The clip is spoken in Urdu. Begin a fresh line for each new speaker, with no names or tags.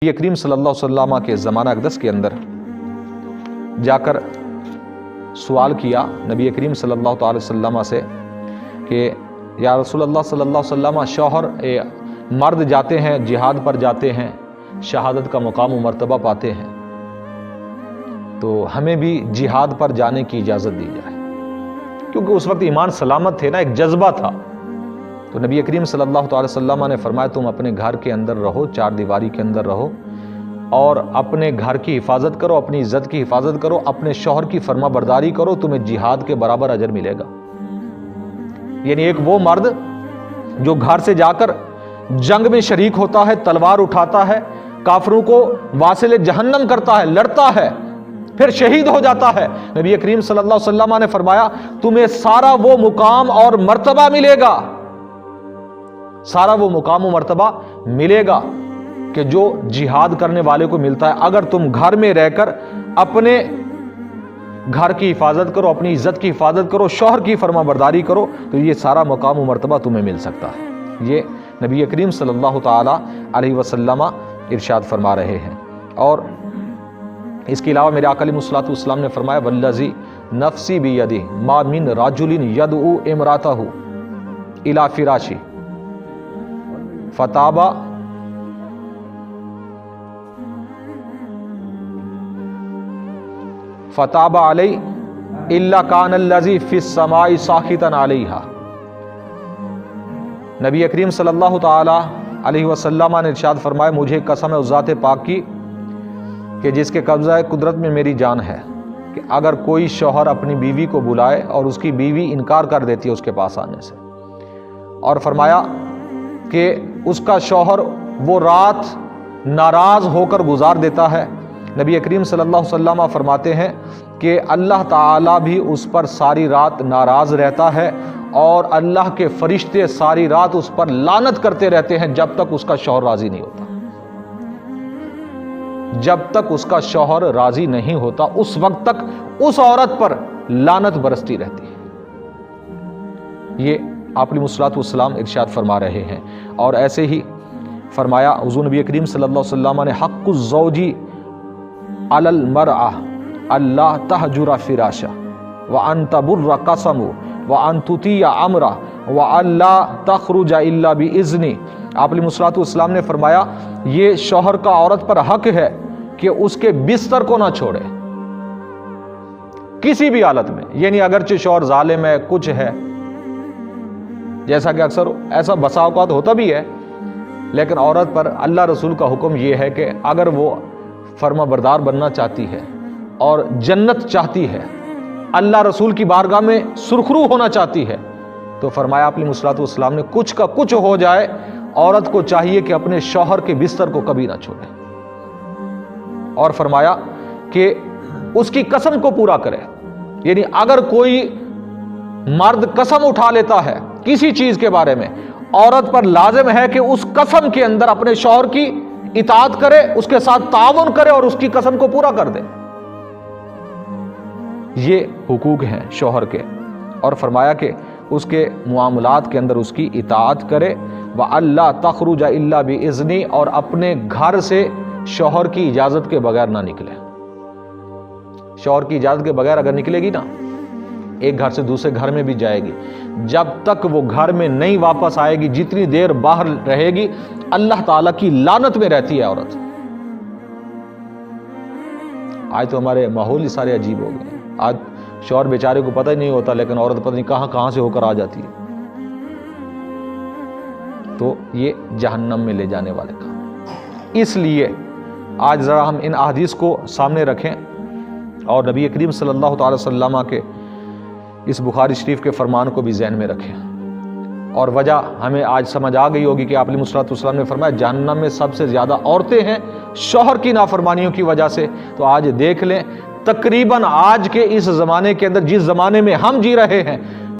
نبی کریم صلی اللہ علیہ وسلم کے زمانہ اقدس کے اندر جا کر سوال کیا نبی کریم صلی اللہ تعالی وسلم سے کہ یا رسول اللہ صلی اللہ علیہ وسلم، شوہر مرد جاتے ہیں جہاد پر جاتے ہیں، شہادت کا مقام و مرتبہ پاتے ہیں، تو ہمیں بھی جہاد پر جانے کی اجازت دی جائے، کیونکہ اس وقت ایمان سلامت تھے نا، ایک جذبہ تھا۔ تو نبی کریم صلی اللہ تعالی وسلم نے فرمایا تم اپنے گھر کے اندر رہو، چار دیواری کے اندر رہو اور اپنے گھر کی حفاظت کرو، اپنی عزت کی حفاظت کرو، اپنے شوہر کی فرما برداری کرو، تمہیں جہاد کے برابر اجر ملے گا۔ یعنی ایک وہ مرد جو گھر سے جا کر جنگ میں شریک ہوتا ہے، تلوار اٹھاتا ہے، کافروں کو واصل جہنم کرتا ہے، لڑتا ہے، پھر شہید ہو جاتا ہے، نبی کریم صلی اللہ علیہ وسلم نے فرمایا تمہیں سارا وہ مقام اور مرتبہ ملے گا، سارا وہ مقام و مرتبہ ملے گا کہ جو جہاد کرنے والے کو ملتا ہے۔ اگر تم گھر میں رہ کر اپنے گھر کی حفاظت کرو، اپنی عزت کی حفاظت کرو، شوہر کی فرما برداری کرو، تو یہ سارا مقام و مرتبہ تمہیں مل سکتا ہے۔ یہ نبی کریم صلی اللہ تعالی علیہ وسلم ارشاد فرما رہے ہیں۔ اور اس کے علاوہ میرے آقا علیہ الصلوۃ والسلام نے فرمایا والذی نفسی بیدہ ما من رجل یدعو امرأتہ الی فراشی فتاب علی الا کان الذی فی السماء ساخطا علیہا۔ نبی کریم صلی اللہ تعالی علیہ وسلم نے ارشاد فرمایا مجھے قسم ہے اس ذات پاک کی کہ جس کے قبضہ قدرت میں میری جان ہے، کہ اگر کوئی شوہر اپنی بیوی کو بلائے اور اس کی بیوی انکار کر دیتی ہے اس کے پاس آنے سے، اور فرمایا کہ اس کا شوہر وہ رات ناراض ہو کر گزار دیتا ہے، نبی کریم صلی اللہ علیہ وسلم فرماتے ہیں کہ اللہ تعالیٰ بھی اس پر ساری رات ناراض رہتا ہے اور اللہ کے فرشتے ساری رات اس پر لعنت کرتے رہتے ہیں جب تک اس کا شوہر راضی نہیں ہوتا۔ جب تک اس کا شوہر راضی نہیں ہوتا اس وقت تک اس عورت پر لعنت برستی رہتی ہے۔ یہ آپ علیہ الصلوۃ والسلام ارشاد فرما رہے ہیں۔ اور ایسے ہی فرمایا حضور نبی کریم صلی اللہ علیہ وسلم نے حق الزوج علی المرأة اللہ تہجر فراشا وان تبر قسم وان تطیع امرا والا تخرج الا باذنی۔ آپ علیہ الصلوۃ والسلام نے فرمایا یہ شوہر کا عورت پر حق ہے کہ اس کے بستر کو نہ چھوڑے کسی بھی حالت میں، یعنی اگرچہ شوہر ظالم ہے، کچھ ہے، جیسا کہ اکثر ایسا بسا اوقات ہوتا بھی ہے، لیکن عورت پر اللہ رسول کا حکم یہ ہے کہ اگر وہ فرما بردار بننا چاہتی ہے اور جنت چاہتی ہے، اللہ رسول کی بارگاہ میں سرخرو ہونا چاہتی ہے، تو فرمایا آپ علیہ الصلوۃ والسلام نے کچھ کا کچھ ہو جائے عورت کو چاہیے کہ اپنے شوہر کے بستر کو کبھی نہ چھوڑے، اور فرمایا کہ اس کی قسم کو پورا کرے۔ یعنی اگر کوئی مرد قسم اٹھا لیتا ہے کسی چیز کے بارے میں، عورت پر لازم ہے کہ اس قسم کے اندر اپنے شوہر کی اطاعت کرے، اس کے ساتھ تعاون کرے اور اس کی قسم کو پورا کر دے۔ یہ حقوق ہیں شوہر کے، اور فرمایا کہ اس کے معاملات کے اندر اس کی اطاعت کرے، وَأَلَّا تَخْرُجَ إِلَّا بِإِذْنِی، اور اپنے گھر سے شوہر کی اجازت کے بغیر نہ نکلے۔ شوہر کی اجازت کے بغیر اگر نکلے گی نا، ایک گھر سے دوسرے گھر میں بھی جائے گی، جب تک وہ گھر میں نہیں واپس آئے گی، جتنی دیر باہر رہے گی اللہ تعالیٰ کی لعنت میں رہتی ہے عورت۔ آج تو ہمارے ماحول ہی سارے عجیب ہو گئے ہیں، آج شوہر بیچارے کو پتہ ہی نہیں ہوتا لیکن عورت پتہ نہیں کہاں سے ہو کر آ جاتی ہے، تو یہ جہنم میں لے جانے والے کام۔ اس لیے آج ذرا ہم ان احادیث کو سامنے رکھیں اور نبی کریم صلی اللہ تعالی وسلم کے اس بخاری شریف کے فرمان کو بھی ذہن میں رکھیں، اور وجہ ہمیں آج سمجھ آ گئی ہوگی کہ آپ علیہ الصلوۃ والسلام نے فرمایا جہنم میں سب سے زیادہ عورتیں ہیں شوہر کی نافرمانیوں کی وجہ سے۔ تو آج دیکھ لیں تقریباً آج کے اس زمانے کے اندر، جس زمانے میں ہم جی رہے ہیں،